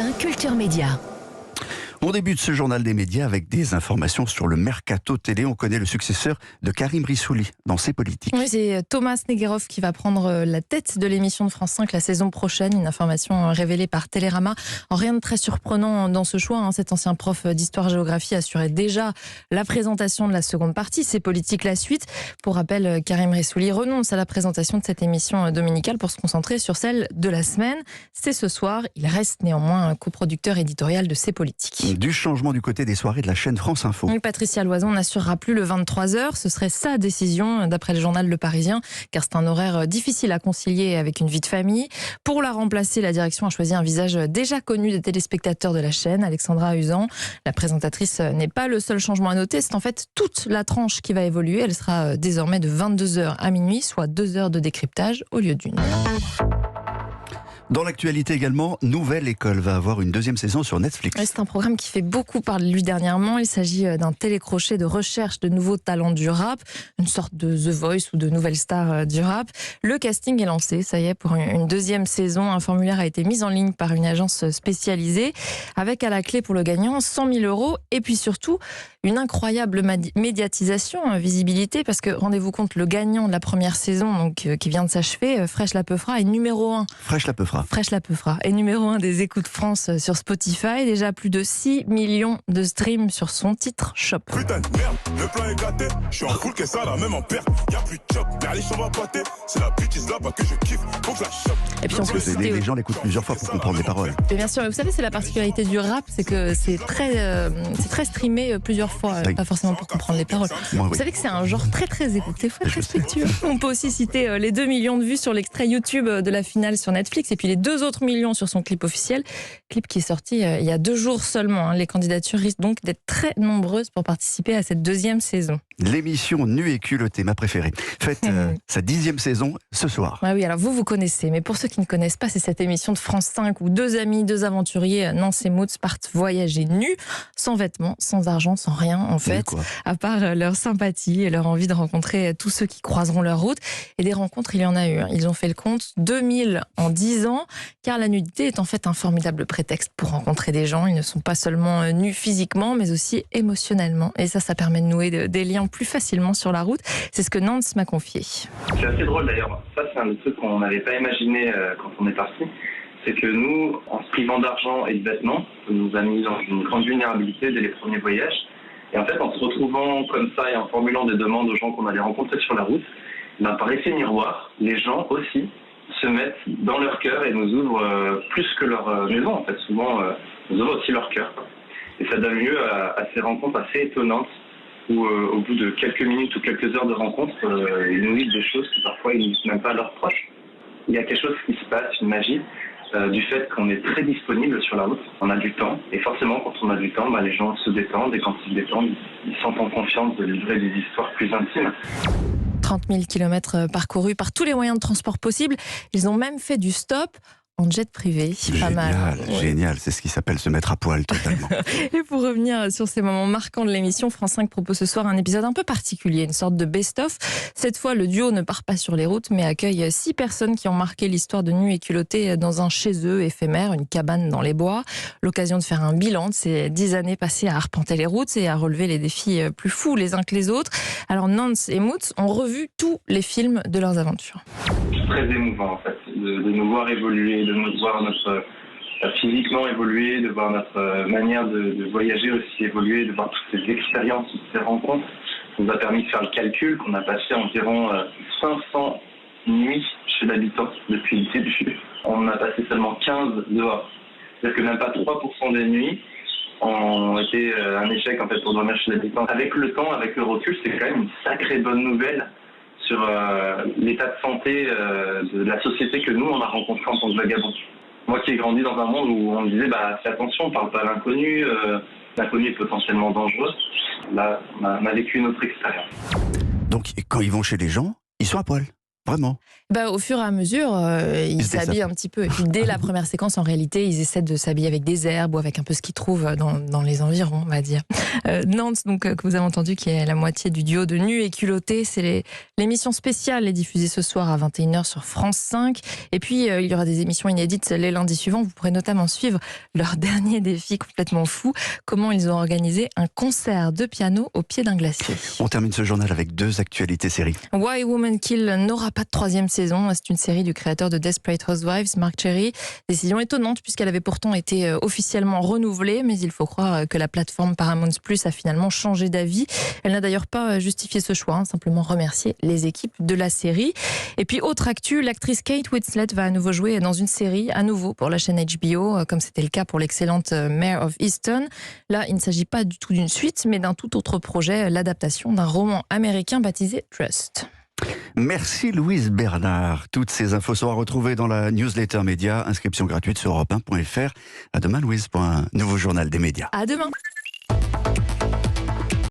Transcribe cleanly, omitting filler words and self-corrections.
1 Culture Média. On débute ce journal des médias avec des informations sur le mercato télé. On connaît le successeur de Karim Rissouli dans ses politiques. Oui, c'est Thomas Neguerov qui va prendre la tête de l'émission de France 5 la saison prochaine. Une information révélée par Télérama. Rien de très surprenant dans ce choix. Cet ancien prof d'histoire-géographie assurait déjà la présentation de la seconde partie. C'est politique la suite. Pour rappel, Karim Rissouli renonce à la présentation de cette émission dominicale pour se concentrer sur celle de la semaine. C'est ce soir. Il reste néanmoins coproducteur éditorial de ses politiques. Du changement du côté des soirées de la chaîne France Info. Oui, Patricia Loison n'assurera plus le 23h. Ce serait sa décision, d'après le journal Le Parisien, car c'est un horaire difficile à concilier avec une vie de famille. Pour la remplacer, la direction a choisi un visage déjà connu des téléspectateurs de la chaîne, Alexandra Usan. La présentatrice n'est pas le seul changement à noter, c'est en fait toute la tranche qui va évoluer. Elle sera désormais de 22h à minuit, soit 2 heures de décryptage au lieu d'une. Dans l'actualité également, Nouvelle École va avoir une deuxième saison sur Netflix. C'est un programme qui fait beaucoup parler de lui dernièrement. Il s'agit d'un télécrochet de recherche de nouveaux talents du rap, une sorte de The Voice ou de nouvelle star du rap. Le casting est lancé, ça y est, pour une deuxième saison. Un formulaire a été mis en ligne par une agence spécialisée, avec à la clé pour le gagnant 100 000 euros et puis surtout une incroyable médiatisation, visibilité, parce que rendez-vous compte, le gagnant de la première saison, donc qui vient de s'achever, Fresh la Peufra, est numéro 1. Fresh la Peufra est numéro 1 des écoutes France sur Spotify. Déjà plus de 6 millions de streams sur son titre Shop. Putain de merde, le plan est gâté. Je suis en full que ça, la même en perte. Y'a plus de chop, les champs va pâter. C'est la bêtise là-bas que je kiffe. Faut que je la chope. Et puis on peut citer... les gens l'écoutent plusieurs fois pour comprendre les paroles. Et bien sûr, vous savez, c'est la particularité du rap, c'est que c'est très streamé plusieurs fois, pas forcément pour comprendre les paroles. Vous savez que c'est un genre très écouté, faut être respectueux. On peut aussi citer les 2 millions de vues sur l'extrait YouTube de la finale sur Netflix et puis les 2 autres millions sur son clip officiel, clip qui est sorti il y a 2 jours seulement. Les candidatures risquent donc d'être très nombreuses pour participer à cette deuxième saison. L'émission Nue et culottée, ma préférée, fête sa 10e saison ce soir. Oui, alors vous connaissez, mais pour ceux qui ne connaissent pas, c'est cette émission de France 5 où 2 amis, 2 aventuriers, Nance et Moots, partent voyager nus, sans vêtements, sans argent, sans rien en fait, à part leur sympathie et leur envie de rencontrer tous ceux qui croiseront leur route. Et des rencontres, il y en a eu. Ils ont fait le compte, 2000 en 10 ans, car la nudité est en fait un formidable prétexte pour rencontrer des gens. Ils ne sont pas seulement nus physiquement, mais aussi émotionnellement. Et ça permet de nouer des liens plus facilement sur la route. C'est ce que Nance m'a confié. C'est assez drôle d'ailleurs. Ça, c'est un des trucs qu'on n'avait pas imaginé quand on est parti. C'est que nous, en se privant d'argent et de vêtements, ça nous a mis dans une grande vulnérabilité dès les premiers voyages. Et en fait, en se retrouvant comme ça et en formulant des demandes aux gens qu'on allait rencontrer sur la route, par effet miroir, les gens aussi se mettent dans leur cœur et nous ouvrent plus que leur maison. En fait, souvent, nous ouvrent aussi leur cœur. Et ça donne lieu à ces rencontres assez étonnantes où, au bout de quelques minutes ou quelques heures de rencontre, ils nous disent des choses que parfois ils ne disent même pas à leurs proches. Il y a quelque chose qui se passe, une magie, du fait qu'on est très disponible sur la route. On a du temps. Et forcément, quand on a du temps, les gens se détendent. Et quand ils se détendent, ils se sentent en confiance de livrer des histoires plus intimes. 30 000 km parcourus par tous les moyens de transport possibles. Ils ont même fait du stop en jet privé. Génial, pas mal. Génial. C'est ce qui s'appelle se mettre à poil totalement. Et pour revenir sur ces moments marquants de l'émission, France 5 propose ce soir un épisode un peu particulier, une sorte de best-of. Cette fois, le duo ne part pas sur les routes, mais accueille 6 personnes qui ont marqué l'histoire de Nus et culottés dans un chez eux éphémère, une cabane dans les bois. L'occasion de faire un bilan de ces 10 années passées à arpenter les routes et à relever les défis plus fous les uns que les autres. Alors Nance et Moots ont revu tous les films de leurs aventures. C'est très émouvant en fait, de nous voir évoluer, de nous voir physiquement évoluer, de voir notre manière de voyager aussi évoluer, de voir toutes ces expériences, toutes ces rencontres. Ça nous a permis de faire le calcul qu'on a passé environ 500 nuits chez l'habitant depuis le début. On a passé seulement 15 dehors. C'est-à-dire que même pas 3% des nuits ont été un échec en fait pour dormir chez l'habitant. Avec le temps, avec le recul, c'est quand même une sacrée bonne nouvelle sur l'état de santé de la société que nous, on a rencontrée en tant que vagabonds. Moi qui ai grandi dans un monde où on me disait fais attention, on ne parle pas à l'inconnu, l'inconnu est potentiellement dangereux. Là, on a vécu une autre expérience. Donc, quand ils vont chez les gens, ils sont à poil. Vraiment? Au fur et à mesure, ils s'habillent un petit peu. Et puis dès la première séquence, en réalité, ils essaient de s'habiller avec des herbes ou avec un peu ce qu'ils trouvent dans les environs, on va dire. Nantes, donc, que vous avez entendu, qui est la moitié du duo de Nus et Culottés, c'est l'émission spéciale, est diffusée ce soir à 21h sur France 5. Et puis, il y aura des émissions inédites les lundis suivants. Vous pourrez notamment suivre leur dernier défi complètement fou, comment ils ont organisé un concert de piano au pied d'un glacier. On termine ce journal avec 2 actualités séries. Why Women Kill n'aura pas de 3e saison. C'est une série du créateur de Desperate Housewives, Mark Cherry. Décision étonnante puisqu'elle avait pourtant été officiellement renouvelée, mais il faut croire que la plateforme Paramount Plus a finalement changé d'avis. Elle n'a d'ailleurs pas justifié ce choix, simplement remercié les équipes de la série. Et puis autre actu, l'actrice Kate Winslet va à nouveau jouer dans une série, à nouveau pour la chaîne HBO, comme c'était le cas pour l'excellente Mare of Easttown. Là, il ne s'agit pas du tout d'une suite, mais d'un tout autre projet, l'adaptation d'un roman américain baptisé Trust. Merci Louise Bernard. Toutes ces infos sont à retrouver dans la newsletter média. Inscription gratuite sur europe1.fr. À demain Louise pour un nouveau journal des médias. À demain.